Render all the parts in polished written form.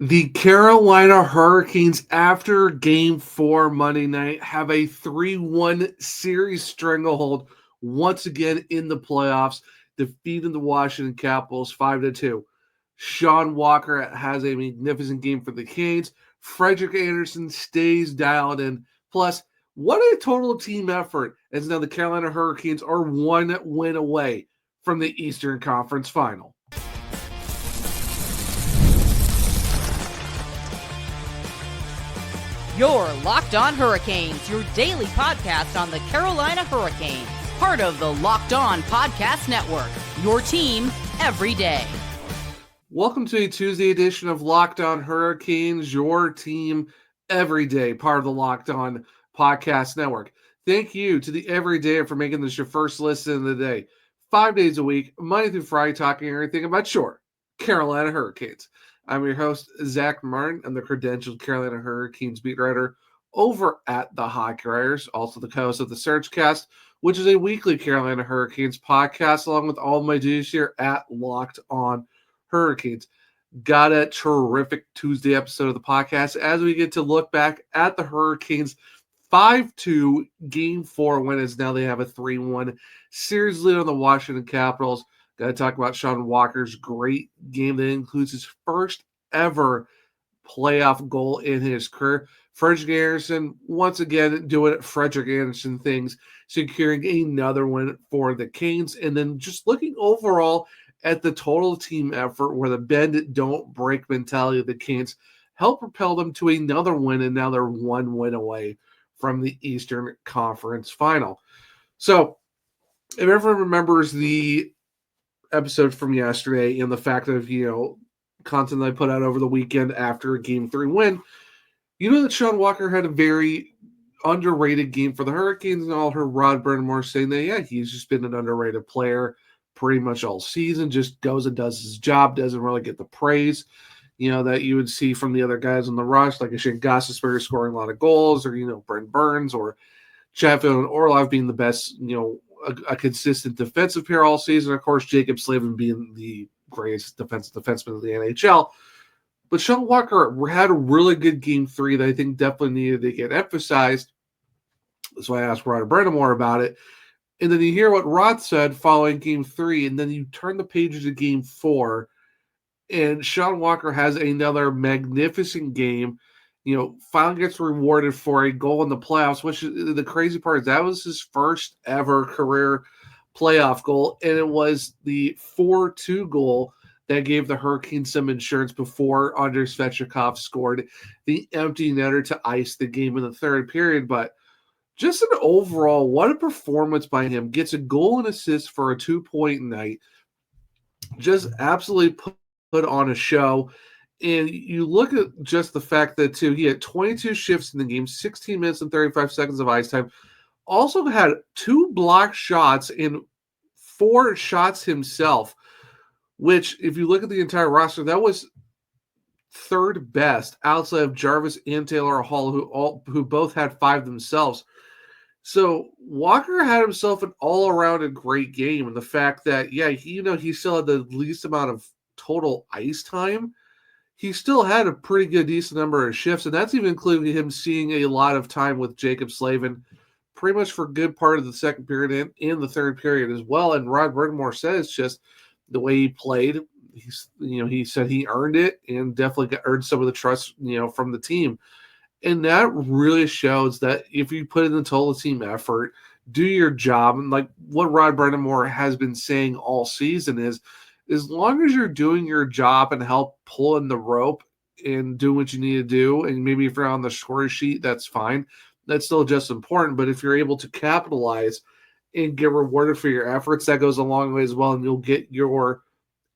The Carolina Hurricanes, after Game 4 Monday night, have a 3-1 series stranglehold once again in the playoffs, defeating the Washington Capitals 5-2. Sean Walker has a magnificent game for the Canes. Frederik Andersen stays dialed in. Plus, what a total team effort, as now the Carolina Hurricanes are one win away from the Eastern Conference Final. Your Locked On Hurricanes, your daily podcast on the Carolina Hurricanes. Part of the Locked On Podcast Network, your team every day. Welcome to a Tuesday edition of Locked On Hurricanes, your team every day, part of the Locked On Podcast Network. Thank you to the Everyday for making this your first listen of the day. 5 days a week, Monday through Friday, talking everything about your Carolina Hurricanes. I'm your host, Zach Martin. I'm the credentialed Carolina Hurricanes beat writer over at the Hockey Writers, also the co-host of the Surgecast, which is a weekly Carolina Hurricanes podcast, along with all of my duties here at Locked On Hurricanes. Got a terrific Tuesday episode of the podcast as we get to look back at the Hurricanes 5-2 Game 4 win, as now they have a 3-1 series lead on the Washington Capitals. Got to talk about Sean Walker's great game that includes his first ever playoff goal in his career. Frederik Andersen, once again, doing Frederik Andersen things, securing another win for the Canes. And then just looking overall at the total team effort, where the bend don't break mentality of the Canes helped propel them to another win, and now they're one win away from the Eastern Conference Final. So if everyone remembers the episode from yesterday and the fact of, content I put out over the weekend after a Game 3 win, you know that Sean Walker had a very underrated game for the Hurricanes, and all heard Rod Brind'Amour saying that, yeah, he's just been an underrated player pretty much all season, just goes and does his job, doesn't really get the praise, that you would see from the other guys on the rush, like a Shane Gostisbehere scoring a lot of goals, or, Brent Burns, or Chatfield and Orlov being the best, a consistent defensive pair all season. Of course, Jacob Slavin being the greatest defenseman of the NHL. But Sean Walker had a really good Game 3 that I think definitely needed to get emphasized. So I asked Rod Brind'Amour about it. And then you hear what Rod said following Game 3, and then you turn the pages to Game 4, and Sean Walker has another magnificent game. Finally gets rewarded for a goal in the playoffs, which is the crazy part is that was his first ever career playoff goal, and it was the 4-2 goal that gave the Hurricanes some insurance before Andrei Svechnikov scored the empty netter to ice the game in the third period. But just an overall, what a performance by him. Gets a goal and assist for a 2-point night. Just absolutely put on a show. And you look at just the fact that, too, he had 22 shifts in the game, 16 minutes and 35 seconds of ice time. Also had 2 blocked shots and 4 shots himself, which, if you look at the entire roster, that was third best outside of Jarvis and Taylor Hall, who both had 5 themselves. So Walker had himself an all-around a great game. And the fact that, he still had the least amount of total ice time, he still had a pretty good, decent number of shifts, and that's even including him seeing a lot of time with Jacob Slavin pretty much for a good part of the second period and in the third period as well. And Rod Brind'Amour says just the way he played, he said he earned it and definitely earned some of the trust, from the team. And that really shows that if you put in the total team effort, do your job, and like what Rod Brind'Amour has been saying all season is, as long as you're doing your job and help pulling the rope and do what you need to do, and maybe if you're on the score sheet, that's fine. That's still just important. But if you're able to capitalize and get rewarded for your efforts, that goes a long way as well, and you'll get your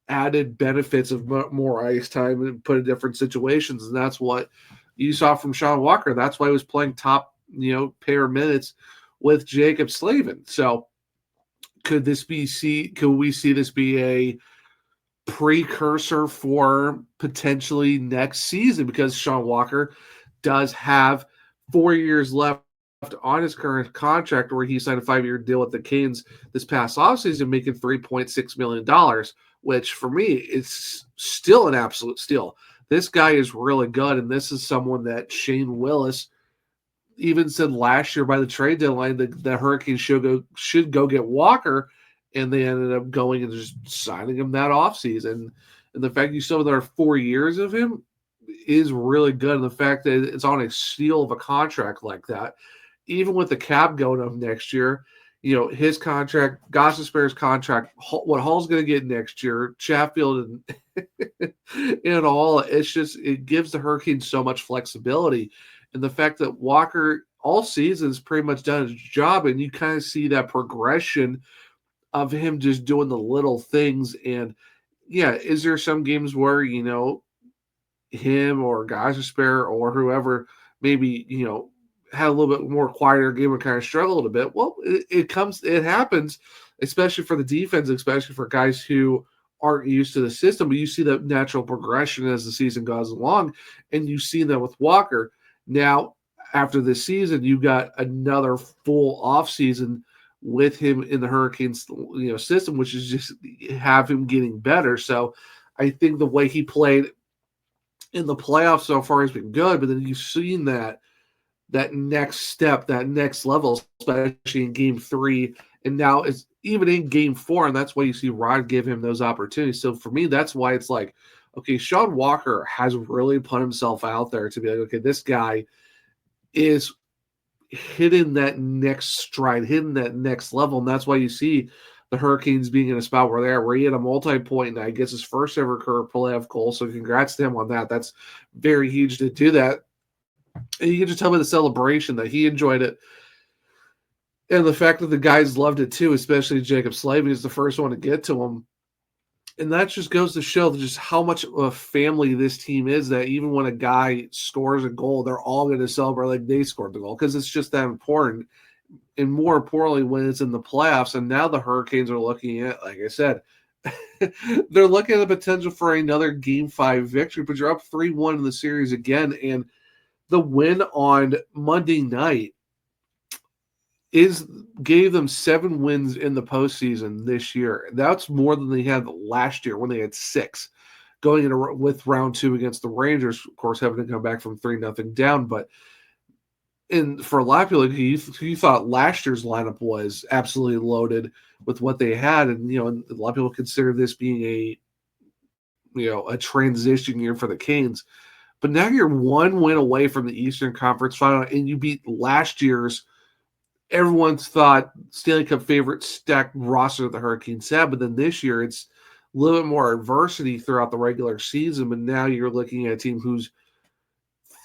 added benefits of more ice time and put in different situations. And that's what you saw from Sean Walker. That's why he was playing top, pair minutes with Jacob Slavin. So could we see this be a precursor for potentially next season, because Sean Walker does have 4 years left on his current contract, where he signed a 5-year deal with the Canes this past offseason, making $3.6 million, which for me is still an absolute steal. this guy is really good, and this is someone that Shane Willis even said last year by the trade deadline that the Hurricanes should go get Walker, and they ended up going and just signing him that offseason. And the fact you still have another 4 years of him is really good. And the fact that it's on a steal of a contract like that, even with the cap going up next year, his contract, Gostisbehere's contract, what Hall's going to get next year, Chatfield and all, it gives the Hurricanes so much flexibility. And the fact that Walker all season has pretty much done his job, and you kind of see that progression of him just doing the little things. And yeah, is there some games where, him or Gostisbehere or whoever maybe, had a little bit more quieter game and kind of struggled a bit? Well, it happens, especially for the defense, especially for guys who aren't used to the system. But you see that natural progression as the season goes along, and you see that with Walker. Now, after this season, you got another full off season with him in the Hurricanes, system, which is just have him getting better. So I think the way he played in the playoffs so far has been good, but then you've seen that next step, that next level, especially in game 3, and now it's even in game 4, and that's why you see Rod give him those opportunities. So for me, that's why it's like, okay, Sean Walker has really put himself out there to be like, okay, this guy is hitting that next stride, hitting that next level, and that's why you see the Hurricanes being in a spot where he had a multi-point night, gets his first ever career playoff goal. So congrats to him on that. That's very huge to do that. And you can just tell by the celebration that he enjoyed it. And the fact that the guys loved it too, especially Jacob Slavey is the first one to get to him. And that just goes to show just how much of a family this team is, that even when a guy scores a goal, they're all going to celebrate like they scored the goal, because it's just that important. And more importantly, when it's in the playoffs, and now the Hurricanes are looking at, like I said, they're looking at the potential for another Game 5 victory, but you're up 3-1 in the series again, and the win on Monday night gave them 7 wins in the postseason this year. That's more than they had last year when they had 6 going into with round 2 against the Rangers, of course, having to come back from 3-0 down. But for a lot of people, you thought last year's lineup was absolutely loaded with what they had, and a lot of people consider this being a transition year for the Canes. But now you're 1 win away from the Eastern Conference Final, and you beat last year's, everyone's thought, Stanley Cup favorite stacked roster that the Hurricanes had. But then this year, it's a little bit more adversity throughout the regular season. But now you're looking at a team who's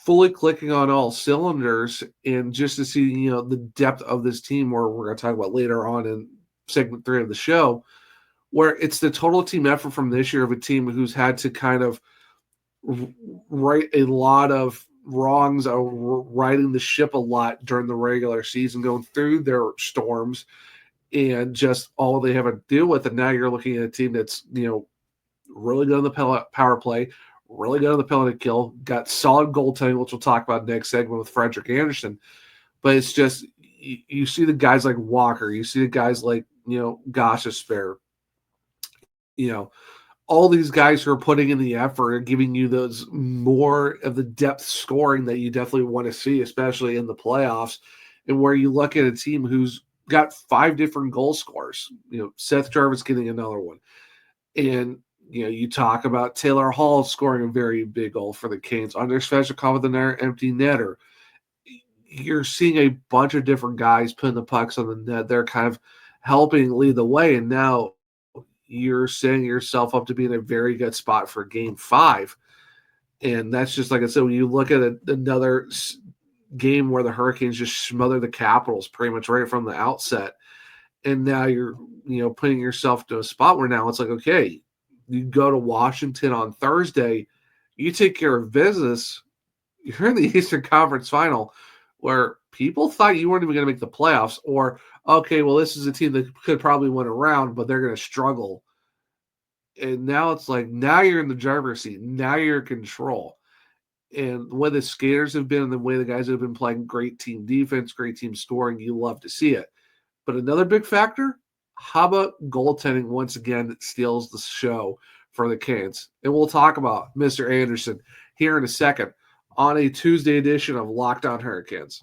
fully clicking on all cylinders, and just to see, the depth of this team, where we're going to talk about later on in segment 3 of the show, where it's the total team effort from this year of a team who's had to kind of right a lot of wrongs, riding the ship a lot during the regular season, going through their storms, and just all they have to deal with. And now you're looking at a team that's really good on the power play, really good on the penalty kill, got solid goaltending, which we'll talk about next segment with Frederik Andersen. But it's just, you see the guys like Walker, you see the guys like Gostisbehere, all these guys who are putting in the effort are giving you those more of the depth scoring that you definitely want to see, especially in the playoffs, and where you look at a team who's got 5 different goal scorers. Seth Jarvis getting another one. And, you talk about Taylor Hall scoring a very big goal for the Canes. Andrei Svechnikov with an empty netter. You're seeing a bunch of different guys putting the pucks on the net. They're kind of helping lead the way, and now you're setting yourself up to be in a very good spot for Game 5. And that's just, like I said, when you look at another game where the Hurricanes just smother the Capitals pretty much right from the outset, and now you're putting yourself to a spot where now it's like, okay, you go to Washington on Thursday, you take care of business, you're in the Eastern Conference Final, where people thought you weren't even going to make the playoffs, or, okay, well, this is a team that could probably win a round, but they're going to struggle. And now it's like, now you're in the driver's seat. Now you're in control. And the way the skaters have been, and the way the guys have been playing great team defense, great team scoring, you love to see it. But another big factor, how about goaltending once again that steals the show for the Canes. And we'll talk about Mr. Andersen here in a second on a Tuesday edition of Locked On Hurricanes.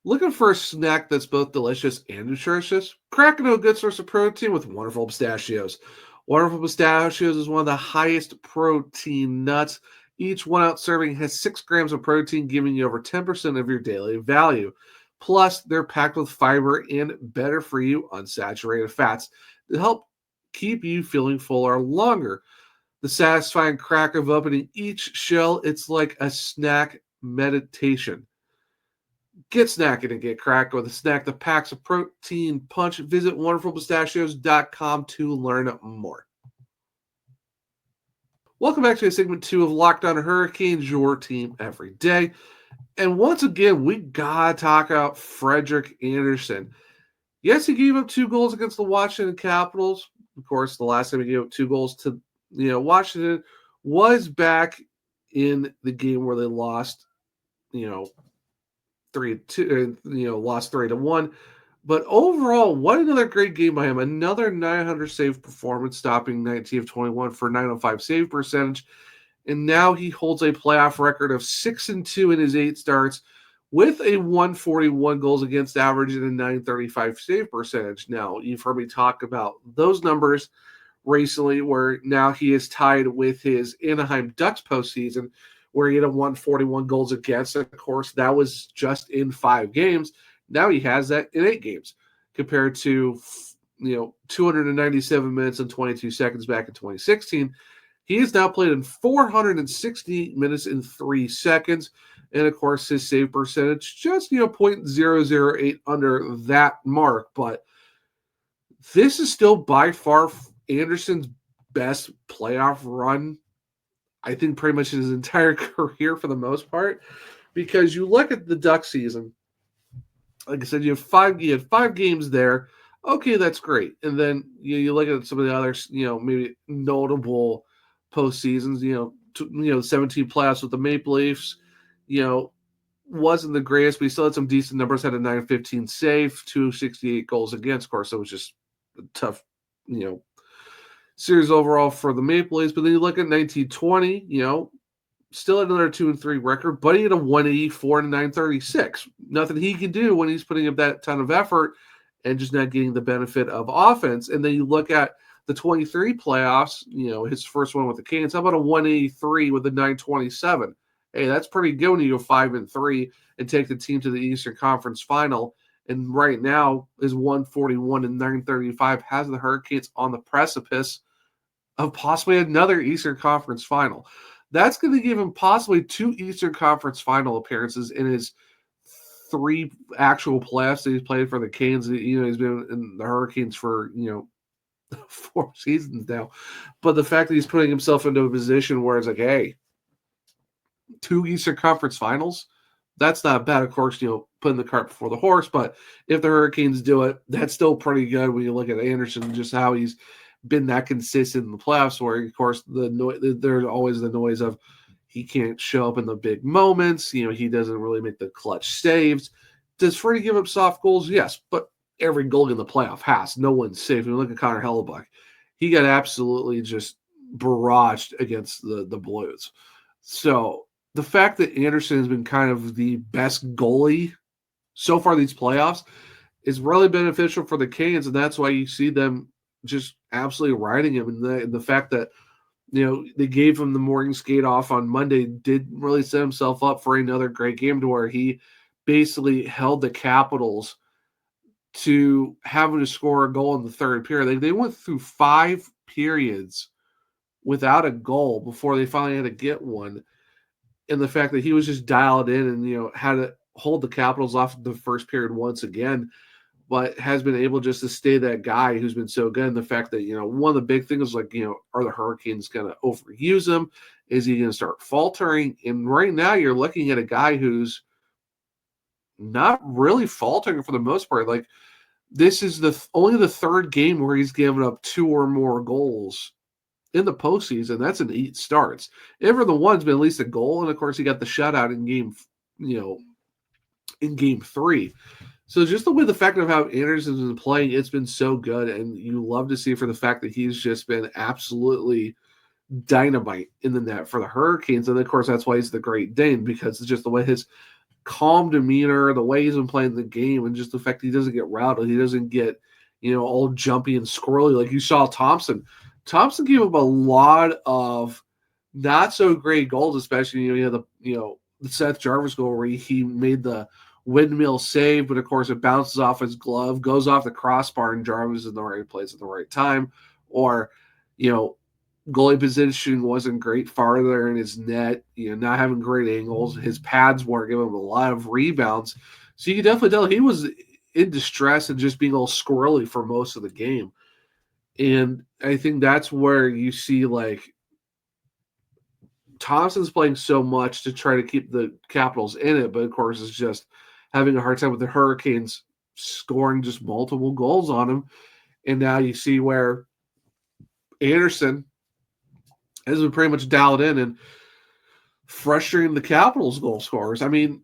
Looking for a snack that's both delicious and nutritious? Crack into a good source of protein with Wonderful Pistachios. Wonderful Pistachios is one of the highest protein nuts. Each 1 ounce serving has 6 grams of protein, giving you over 10% of your daily value. Plus, they're packed with fiber and better for you unsaturated fats to help keep you feeling fuller longer. The satisfying crack of opening each shell, it's like a snack meditation. Get snacking and get cracked with a snack that packs a protein punch. Visit wonderfulpistachios.com to learn more. Welcome back to segment 2 of Locked On Hurricanes, your team every day. And once again, we got to talk about Frederik Andersen. Yes, he gave up 2 goals against the Washington Capitals. Of course, the last time he gave up 2 goals to Washington was back in the game where they lost 3-2, lost 3-1. But overall, what another great game by him. Another 900 save performance, stopping 19 of 21 for 905 save percentage. And now he holds a playoff record of 6-2 in his 8 starts with a 141 goals against average and a 935 save percentage. Now, you've heard me talk about those numbers recently, where now he is tied with his Anaheim Ducks postseason, where he had a 141 goals against. Of course, that was just in 5 games. Now he has that in 8 games, compared to 297 minutes and 22 seconds back in 2016. He has now played in 468 minutes in 3 seconds. And of course, his save percentage just .008 under that mark. But this is still by far Andersen's best playoff run, I think, pretty much his entire career for the most part. Because you look at the Duck season, like I said, you had 5 games there. Okay, that's great. And then you look at some of the other, maybe notable postseasons. 17 playoffs with the Maple Leafs. Wasn't the greatest, but he still had some decent numbers. Had a 915 save, 268 goals against. Of course, it was just a tough, series overall for the Maple Leafs. But then you look at 1920, still had another 2-3 record, but he had a 184 and a 936. Nothing he can do when he's putting up that ton of effort and just not getting the benefit of offense. And then you look at the 23 playoffs, his first one with the Canes. How about a 183 with a 927? Hey, that's pretty good when you go 5-3 and take the team to the Eastern Conference Final. And right now, his 141 and 935 has the Hurricanes on the precipice of possibly another Eastern Conference Final. That's going to give him possibly 2 Eastern Conference Final appearances in his 3 actual playoffs that he's played for the Canes. He's been in the Hurricanes for 4 seasons now. But the fact that he's putting himself into a position where it's like, hey, 2 Eastern Conference Finals, that's not bad. Of course, putting the cart before the horse. But if the Hurricanes do it, that's still pretty good when you look at Andersen and just how he's been that consistent in the playoffs, where, of course, there's always the noise of he can't show up in the big moments. He doesn't really make the clutch saves. Does Freddie give up soft goals? Yes, but every goal in the playoff has. No one's safe. When you look at Connor Hellebuck, he got absolutely just barraged against the Blues. So the fact that Andersen has been kind of the best goalie so far these playoffs is really beneficial for the Canes, and that's why you see them just absolutely riding him. And the fact that they gave him the morning skate off on Monday did really set himself up for another great game, to where he basically held the Capitals to having to score a goal in the third period. They went through 5 periods without a goal before they finally had to get one. And the fact that he was just dialed in and had to hold the Capitals off the first period once again, but has been able just to stay that guy who's been so good. And the fact that, one of the big things is, like, are the Hurricanes going to overuse him? Is he going to start faltering? And right now you're looking at a guy who's not really faltering for the most part. Like, this is only the 3rd game where he's given up 2 or more goals in the postseason. That's in 8 starts. Every the one's been at least a goal. And of course, he got the shutout in game 3. So just the fact of how Anderson's been playing, it's been so good, and you love to see for the fact that he's just been absolutely dynamite in the net for the Hurricanes. And of course, that's why he's the Great Dane, because it's just the way his calm demeanor, the way he's been playing the game, and just the fact that he doesn't get routed, he doesn't get, all jumpy and squirrely like you saw Thompson. Thompson gave up a lot of not so great goals, especially the Seth Jarvis goal where he made the windmill save, but of course it bounces off his glove, goes off the crossbar, and Jarvis is in the right place at the right time. Or, goalie position wasn't great farther in his net, not having great angles. His pads weren't giving him a lot of rebounds. So you can definitely tell he was in distress and just being a little squirrely for most of the game. And I think that's where you see Thompson's playing so much to try to keep the Capitals in it, but of course it's just having a hard time with the Hurricanes scoring just multiple goals on him. And now you see where Andersen has been pretty much dialed in and frustrating the Capitals goal scorers. I mean,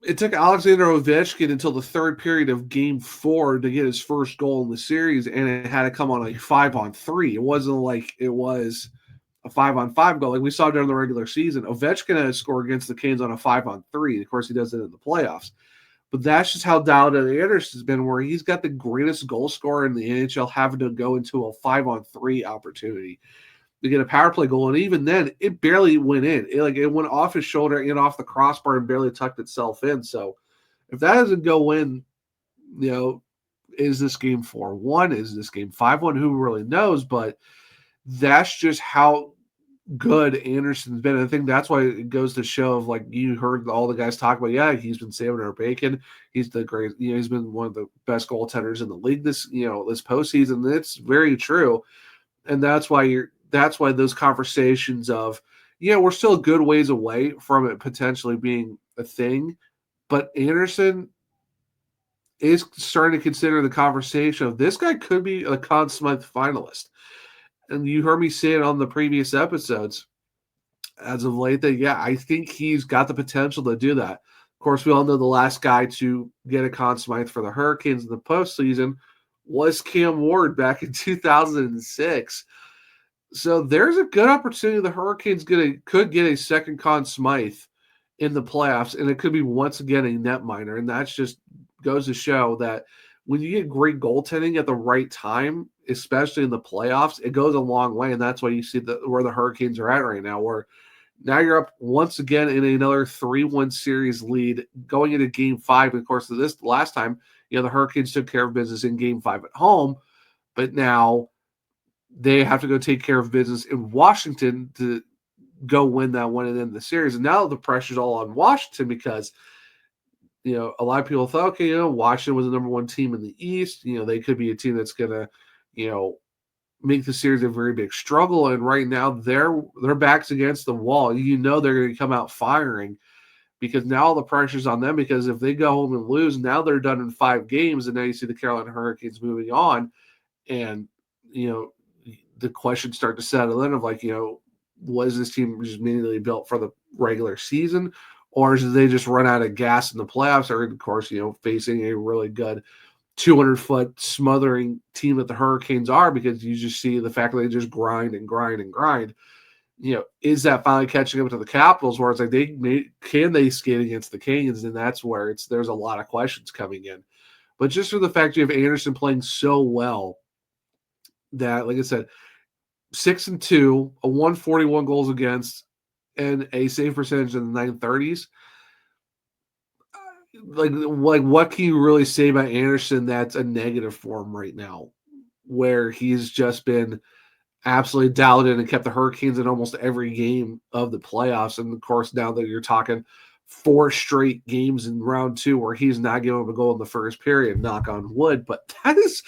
it took Alexander Ovechkin until the third period of Game 4 to get his first goal in the series, and it had to come on a 5-on-3. It wasn't like it was a 5-on-5 goal like we saw during the regular season. Ovechkin had to score against the Canes on a 5-on-3. Of course, he does it in the playoffs. But that's just how dialed in Andersen's been, where he's got the greatest goal scorer in the NHL having to go into a 5-on-3 opportunity to get a power play goal, and even then, it barely went in. It went off his shoulder and off the crossbar and barely tucked itself in. So, if that doesn't go in, is this game 4-1? Is this game 5-1? Who really knows? But that's just how good Andersen's been. And I think that's why it goes to show of you heard all the guys talk about. Yeah, he's been saving our bacon. He's the great. He's been one of the best goaltenders in the league this this postseason. It's very true, and that's why those conversations of, we're still a good ways away from it potentially being a thing, but Andersen is starting to consider the conversation of this guy could be a Conn Smythe finalist. And you heard me say it on the previous episodes as of late that, I think he's got the potential to do that. Of course, we all know the last guy to get a Conn Smythe for the Hurricanes in the postseason was Cam Ward back in 2006. So there's a good opportunity the Hurricanes could get a second Conn Smythe in the playoffs, and it could be once again a netminder. And that just goes to show that when you get great goaltending at the right time, especially in the playoffs, it goes a long way. And that's why you see where the Hurricanes are at right now, where now you're up once again in another 3-1 series lead going into Game 5. Of course, this last time, the Hurricanes took care of business in Game 5 at home, but now they have to go take care of business in Washington to go win that one and end the series. And now the pressure's all on Washington because, a lot of people thought, okay, Washington was the number one team in the East. They could be a team that's going to, make the series a very big struggle. And right now their back's against the wall. They're going to come out firing because now the pressure's on them, because if they go home and lose, now they're done in 5 games. And now you see the Carolina Hurricanes moving on. And, the questions start to settle in of was this team just immediately built for the regular season, or did they just run out of gas in the playoffs? Or of course, facing a really good 200-foot smothering team that the Hurricanes are, because you just see the fact that they just grind and grind and grind. Is that finally catching up to the Capitals, where it's can they skate against the Canes? And that's where there's a lot of questions coming in. But just for the fact you have Andersen playing so well, that, like I said, 6-2, a 141 goals against, and a save percentage in the 930s. What can you really say about Andersen that's a negative for him right now, where he's just been absolutely dialed in and kept the Hurricanes in almost every game of the playoffs? And of course, now that you're talking 4 straight games in round 2 where he's not giving up a goal in the first period, knock on wood, but that is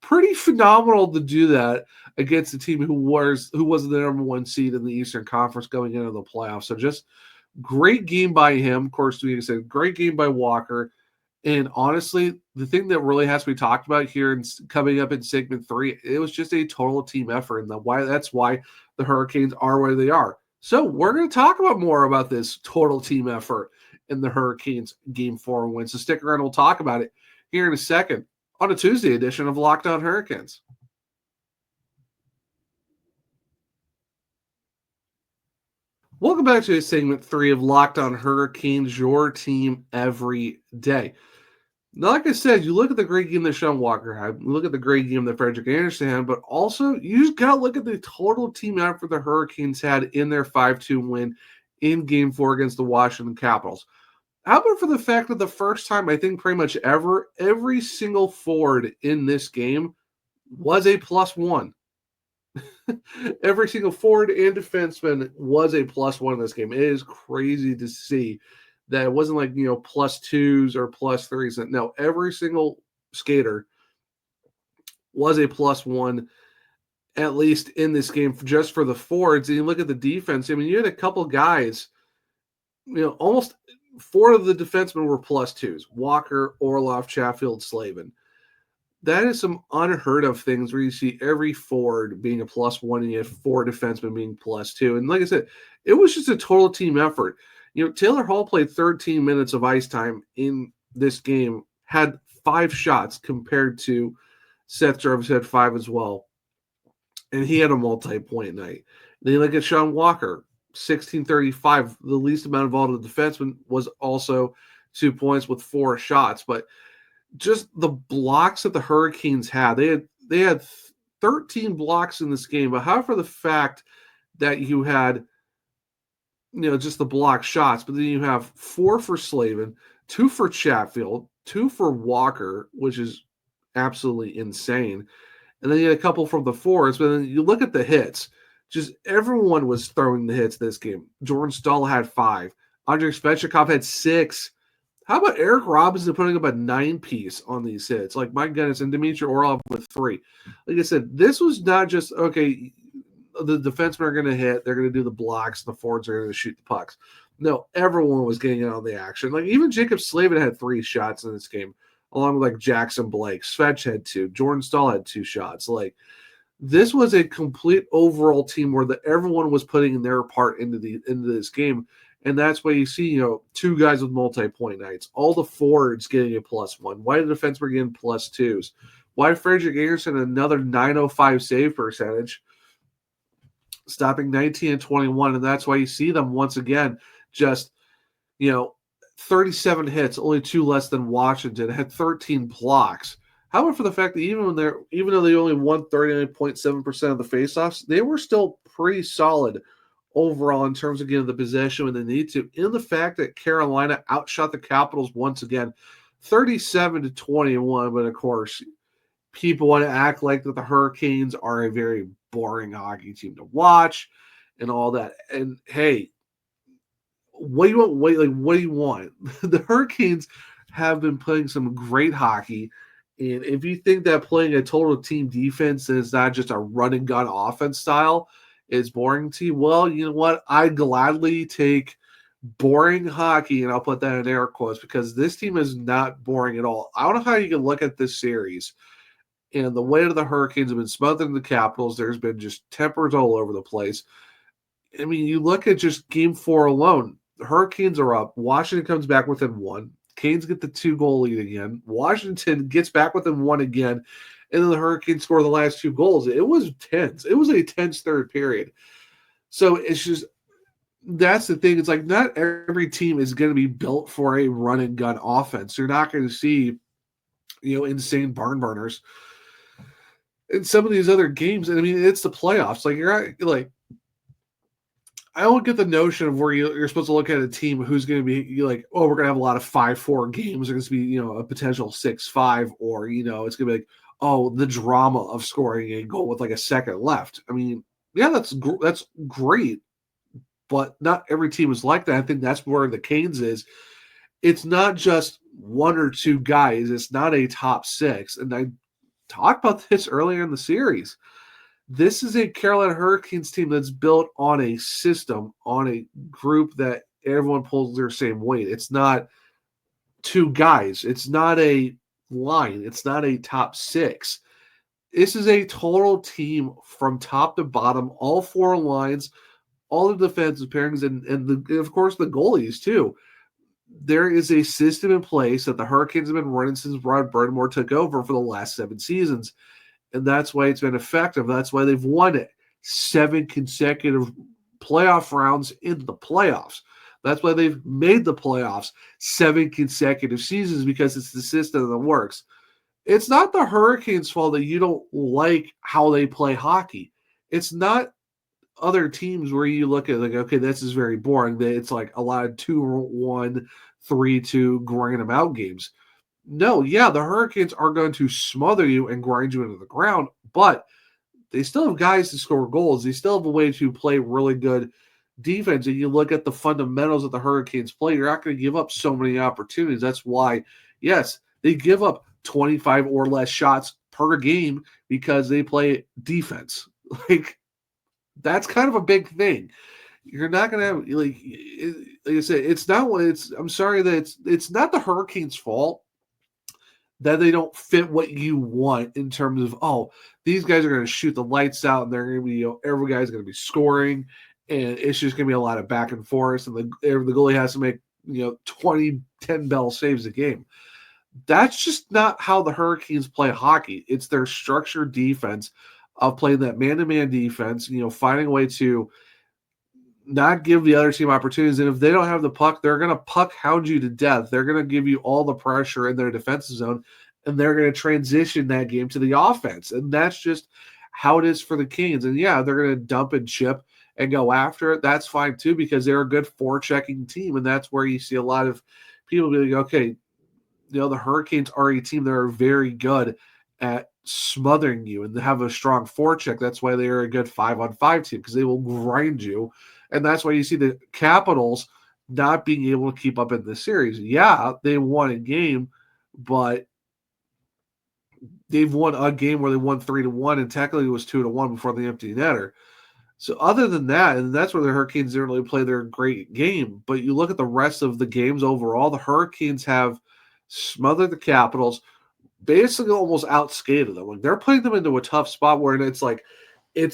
pretty phenomenal to do that against a team who was the number 1 seed in the Eastern Conference going into the playoffs. So just great game by him. Of course, we said great game by Walker. And honestly, the thing that really has to be talked about here and coming up in segment 3, it was just a total team effort, and that's why the Hurricanes are where they are. So we're going to talk about more about this total team effort in the Hurricanes Game 4 win. So stick around. We'll talk about it here in a second on a Tuesday edition of Locked On Hurricanes. Welcome back to segment 3 of Locked On Hurricanes, your team every day. Now, like I said, you look at the great game that Sean Walker had, you look at the great game that Frederik Andersen had, but also you just got to look at the total team effort the Hurricanes had in their 5-2 win in Game 4 against the Washington Capitals. How about for the fact that the first time, I think pretty much ever, every single forward in this game was a +1. Every single forward and defenseman was a +1 in this game. It is crazy to see that it wasn't like, +2s or +3s. No, every single skater was a +1, at least in this game, just for the forwards. And you look at the defense, I mean, you had a couple guys, almost 4 of the defensemen were +2s: Walker, Orlov, Chatfield, Slavin. That is some unheard of things where you see every forward being a +1 and you have 4 defensemen being +2. And like I said, it was just a total team effort. Taylor Hall played 13 minutes of ice time in this game, had 5 shots compared to Seth Jarvis had 5 as well. And he had a multi-point night. Then you look at Sean Walker, 16-35. The least amount involved in the defenseman was also 2 points with 4 shots. But just the blocks that the Hurricanes had, they had 13 blocks in this game. But how for the fact that you had, just the block shots, but then you have 4 for Slavin, 2 for Chatfield, 2 for Walker, which is absolutely insane. And then you had a couple from the forwards. But then you look at the hits. Just everyone was throwing the hits this game. Jordan Staal had 5. Andrei Svechnikov had 6. How about Eric Robinson putting up a 9-piece on these hits? Like, my goodness, and Dmitry Orlov with 3. Like I said, this was not just, okay, the defensemen are going to hit, they're going to do the blocks, the forwards are going to shoot the pucks. No, everyone was getting in on the action. Like, even Jacob Slavin had 3 shots in this game, along with, like, Jackson Blake. Svech had 2. Jordan Staal had 2 shots. Like, this was a complete overall team where everyone was putting in their part into this game. And that's why you see, 2 guys with multi-point nights. All the forwards getting a +1. Why the defensemen getting +2s? Why Frederik Andersen another .905 save percentage, stopping 19 and 21. And that's why you see them once again just, 37 hits, only 2 less than Washington, had 13 blocks. How about for the fact that even though they only won 39.7% of the faceoffs, they were still pretty solid overall in terms of getting the possession when they need to. In the fact that Carolina outshot the Capitals once again, 37-21. But of course, people want to act like that the Hurricanes are a very boring hockey team to watch and all that. And hey, what do you want? What do you want? The Hurricanes have been playing some great hockey. And if you think that playing a total team defense is not just a run and gun offense style is boring to you, well, you know what? I gladly take boring hockey, and I'll put that in air quotes, because this team is not boring at all. I don't know how you can look at this series and the way that the Hurricanes have been smothering the Capitals. There's been just tempers all over the place. I mean, you look at just Game 4 alone. The Hurricanes are up. Washington comes back within 1. Canes get the 2-goal lead again. Washington gets back within 1 again. And then the Hurricanes score the last 2 goals. It was tense. It was a tense third period. So it's just, that's the thing. It's like not every team is going to be built for a run and gun offense. You're not going to see, insane barn burners in some of these other games. And I mean, it's the playoffs. Like, you're like, I don't get the notion of where you're supposed to look at a team who's going to be like, oh, we're going to have a lot of 5-4 games. There's going to be, a potential 6-5, or, it's going to be like, oh, the drama of scoring a goal with like a second left. I mean, yeah, that's great, but not every team is like that. I think that's where the Canes is. It's not just 1 or 2 guys. It's not a top 6. And I talked about this earlier in the series. This is a Carolina Hurricanes team that's built on a system, on a group that everyone pulls their same weight. It's not 2 guys. It's not a line. It's not a top 6. This is a total team from top to bottom, all 4 lines, all the defensive pairings, and of course the goalies too. there is a system in place that the Hurricanes have been running since Rod Brind'Amour took over for the last 7 seasons. And that's why it's been effective. That's why they've won it 7 consecutive playoff rounds in the playoffs. That's why they've made the playoffs 7 consecutive seasons, because it's the system that works. It's not the Hurricanes' fault that you don't like how they play hockey. It's not other teams where you look at like, okay, this is very boring. It's like a lot of 2-1, 3-2 grind them out games. No, yeah, the Hurricanes are going to smother you and grind you into the ground, but they still have guys to score goals. They still have a way to play really good defense. And you look at the fundamentals that the Hurricanes play, you're not going to give up so many opportunities. That's why, yes, they give up 25 or less shots per game because they play defense. Like, that's kind of a big thing. You're not going to have, like I said, it's not what it's, I'm sorry that it's not the Hurricanes' fault that they don't fit what you want in terms of, oh, these guys are going to shoot the lights out and they're going to be, every guy's going to be scoring, and it's just going to be a lot of back and forth, and the goalie has to make 20 10 bell saves a game. That's just not how the Hurricanes play hockey. It's their structured defense of playing that man-to-man defense, finding a way to not give the other team opportunities. And if they don't have the puck, they're going to puck hound you to death. They're going to give you all the pressure in their defensive zone, and they're going to transition that game to the offense. And that's just how it is for the Canes. And yeah, they're going to dump and chip and go after it. That's fine too, because they're a good forechecking team. And that's where you see a lot of people be like, okay, the Hurricanes are a team that are very good at smothering you and have a strong forecheck. That's why they are a good 5-on-5 team, because they will grind you. And that's why you see the Capitals not being able to keep up in this series. Yeah, they won a game, but they've won a game where they won 3-1, and technically it was 2-1 before the empty netter. So other than that, and that's where the Hurricanes didn't really play their great game. But you look at the rest of the games overall, the Hurricanes have smothered the Capitals, basically almost outskated them. Like, they're putting them into a tough spot where it's like, I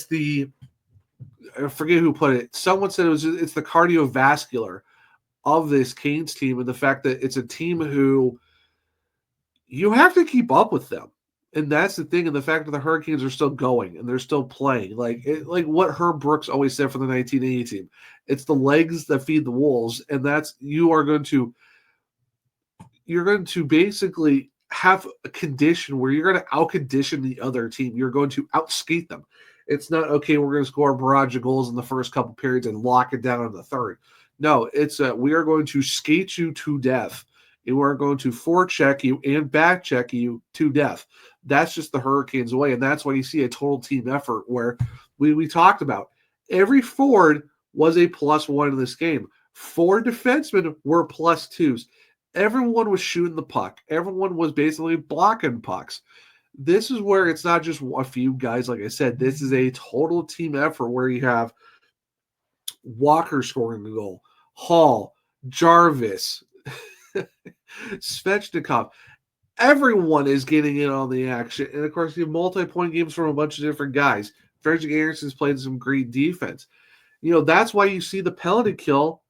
forget who put it. Someone said it's the cardiovascular of this Canes team, and the fact that it's a team who you have to keep up with them. And that's the thing, and the fact that the Hurricanes are still going and they're still playing. Like what Herb Brooks always said for the 1980 team. It's the legs that feed the wolves, and that's you're going to basically have a condition where you're going to out-condition the other team. You're going to outskate them. It's not, okay, we're going to score a barrage of goals in the first couple periods and lock it down in the third. No, it's we are going to skate you to death, and we're going to forecheck you and back check you to death. That's just the Hurricanes' way, and that's why you see a total team effort where we talked about every forward was a +1 in this game. 4 defensemen were +2s. Everyone was shooting the puck. Everyone was basically blocking pucks. This is where it's not just a few guys. Like I said, this is a total team effort where you have Walker scoring the goal, Hall, Jarvis, Svechnikov. Everyone is getting in on the action. And, of course, you have multi-point games from a bunch of different guys. Frederik Andersen's played some great defense. That's why you see the penalty kill,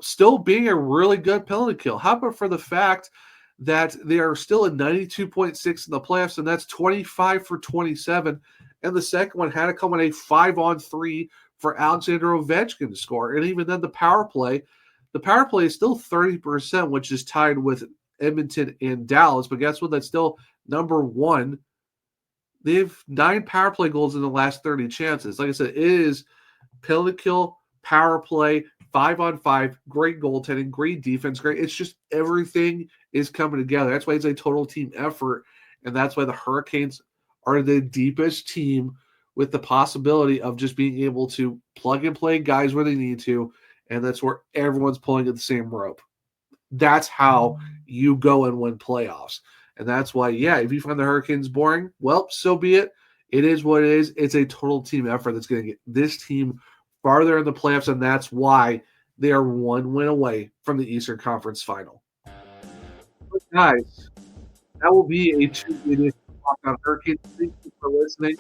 still being a really good penalty kill. How about for the fact that they are still at 92.6 in the playoffs, and that's 25 for 27. And the second one had to come in a 5-on-3 for Alexander Ovechkin to score. And even then, the power play is still 30%, which is tied with Edmonton and Dallas. But guess what? That's still number one. They have 9 power play goals in the last 30 chances. Like I said, it is penalty kill, power play, 5-on-5, great goaltending, great defense, great. It's just everything is coming together. That's why it's a total team effort, and that's why the Hurricanes are the deepest team with the possibility of just being able to plug and play guys where they need to, and that's where everyone's pulling at the same rope. That's how you go and win playoffs. And that's why, yeah, if you find the Hurricanes boring, well, so be it. It is what it is. It's a total team effort that's going to get this team farther in the playoffs, and that's why they are 1 win away from the Eastern Conference Final. But guys, that will be a Tuesday edition of Locked On Hurricanes. Thank you for listening.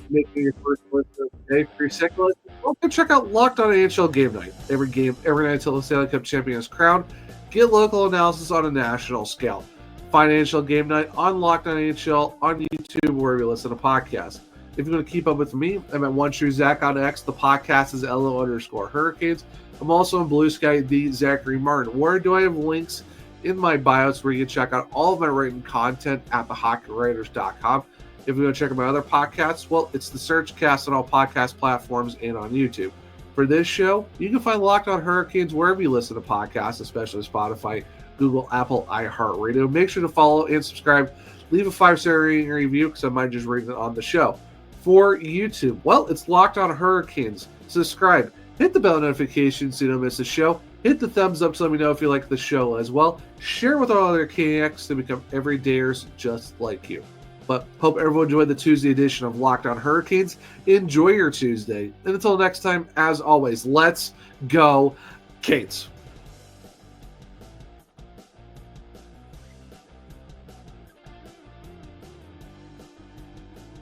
Making your first listen of the day. For your second listen, Go check out Locked On NHL Game Night. Every game, every night until the Stanley Cup champion is crowned. Get local analysis on a national scale. Find NHL Game Night on Locked On NHL on YouTube, wherever you listen to podcasts. If you want to keep up with me, I'm at OneTrueZach on X. The podcast is LO_Hurricanes. I'm also on Blue Sky, the Zachary Martin. Where do I have links? In my bios where you can check out all of my written content at thehockeywriters.com. If you want to check out my other podcasts, well, it's the Searchcast on all podcast platforms and on YouTube. For this show, you can find Locked On Hurricanes wherever you listen to podcasts, especially Spotify, Google, Apple, iHeartRadio. Make sure to follow and subscribe. Leave a 5-star rating and review because I might just read it on the show. For YouTube, well, it's Locked On Hurricanes. Subscribe. Hit the bell notification so you don't miss the show. Hit the thumbs up so let me know if you like the show as well. Share with all other KX to become everydayers just like you. But hope everyone enjoyed the Tuesday edition of Locked On Hurricanes. Enjoy your Tuesday. And until next time, as always, let's go Canes.